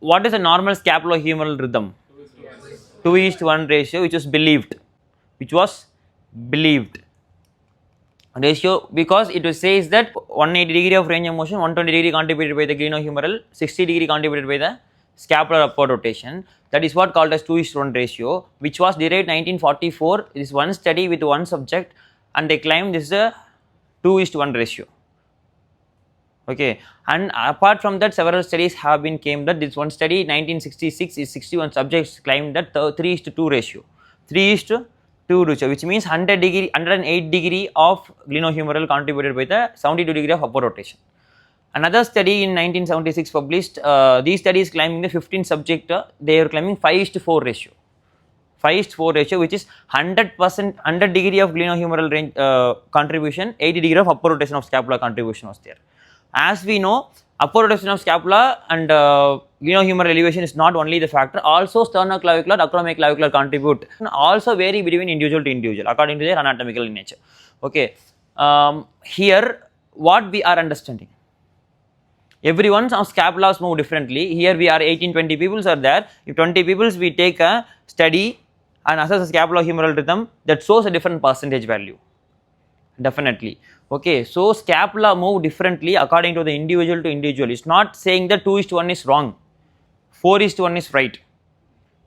what is a normal scapulohumeral rhythm? 2:1 ratio, which was believed. Ratio, because it says that 180 degree of range of motion, 120 degree contributed by the glenohumeral, 60 degree contributed by the scapular upward rotation. That is what called as 2:1 ratio, which was derived 1944. It is one study with one subject, and they claim this is a 2:1 ratio. Okay, and apart from that, several studies have been claimed that this one study 1966 is 61 subjects claimed that 3:2 ratio, 3:2 ratio, which means 108 degree of glenohumeral contributed by the 72 degree of upward rotation. Another study in 1976 published, these studies claiming the 15 subject, they are claiming 5:4 ratio. 5:4 ratio, which is 100%, 100 degree of glenohumeral range contribution, 80 degree of upward rotation of scapula contribution was there. As we know, upward rotation of scapula and glenohumeral elevation is not only the factor, also sternoclavicular, acromioclavicular contribute, and also vary between individual to individual according to their anatomical nature. Okay, here what we are understanding, everyone's scapulas move differently. Here we are 18-20 people are there. If 20 people we take a study and assess the scapulohumeral rhythm, that shows a different percentage value. Definitely. Okay, so scapula move differently according to the individual to individual. It's not saying that 2:1 is wrong, 4:1 is right.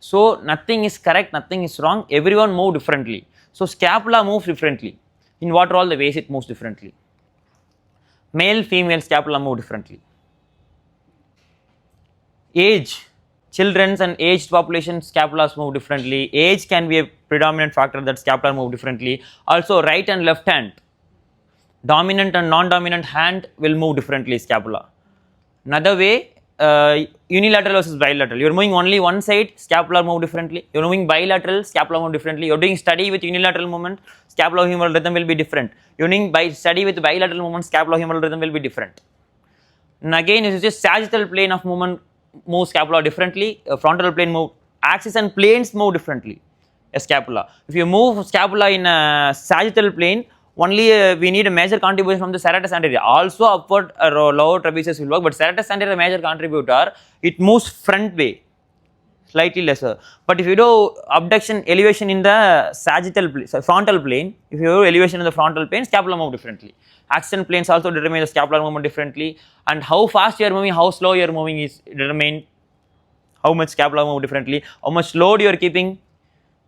So nothing is correct, nothing is wrong. Everyone move differently. So scapula moves differently. In what are all the ways it moves differently? Male, female scapula move differently. Age, children's and aged population scapulas move differently. Age can be a predominant factor that scapula move differently. Also, right and left hand, dominant and non-dominant hand will move differently scapula. Another way, unilateral versus bilateral. You are moving only one side, scapula move differently. You are moving bilateral, scapula move differently. You are doing study with unilateral movement, scapulohumeral rhythm will be different. You are doing study with bilateral movement, scapulohumeral rhythm will be different. And again, it is just sagittal plane of movement move scapula differently. Frontal plane move, axis and planes move differently. A scapula. If you move scapula in a sagittal plane, only we need a major contribution from the serratus anterior. Also upward or lower trapezius will work, but serratus anterior major contributor, it moves front way, slightly lesser. But if you do abduction elevation in the sagittal plane, frontal plane, if you do elevation in the frontal plane, scapula move differently. Axial planes also determine the scapular movement differently, and how fast you are moving, how slow you are moving is determined how much scapula move differently, how much load you are keeping.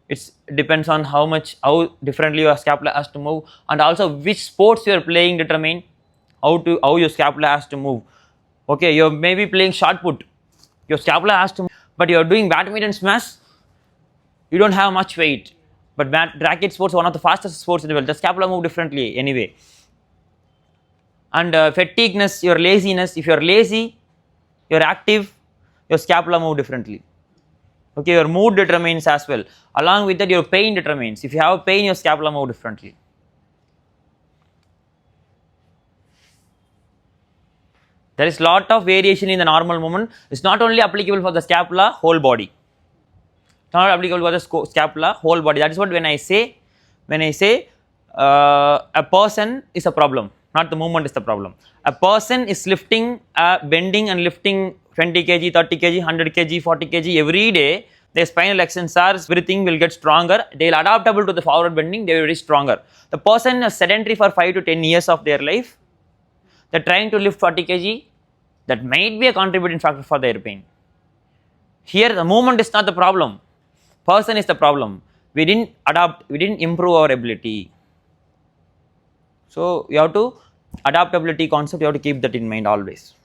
It depends on how differently your scapula has to move, and also which sports you are playing determine how your scapula has to move. Okay, you may be playing shot put, your scapula has to move, but you are doing badminton smash, you don't have much weight, but racket sports one of the fastest sports in the world, the scapula move differently anyway. And fatigueness, your laziness, if you are lazy, you are active, your scapula move differently. Okay, your mood determines as well. Along with that, your pain determines. If you have pain, your scapula move differently. There is lot of variation in the normal movement. It's not only applicable for the scapula, whole body. It's not applicable for the scapula, whole body. That is what when I say a person is a problem, not the movement is the problem. A person is lifting, bending and lifting 20 kg, 30 kg, 100 kg, 40 kg every day. Their spinal extensors, everything will get stronger. They will adaptable to the forward bending, they will be stronger. The person is sedentary for 5 to 10 years of their life. They are trying to lift 40 kg. That might be a contributing factor for their pain. Here the movement is not the problem. Person is the problem. We didn't adapt, we didn't improve our ability. So you have to adaptability concept, you have to keep that in mind always.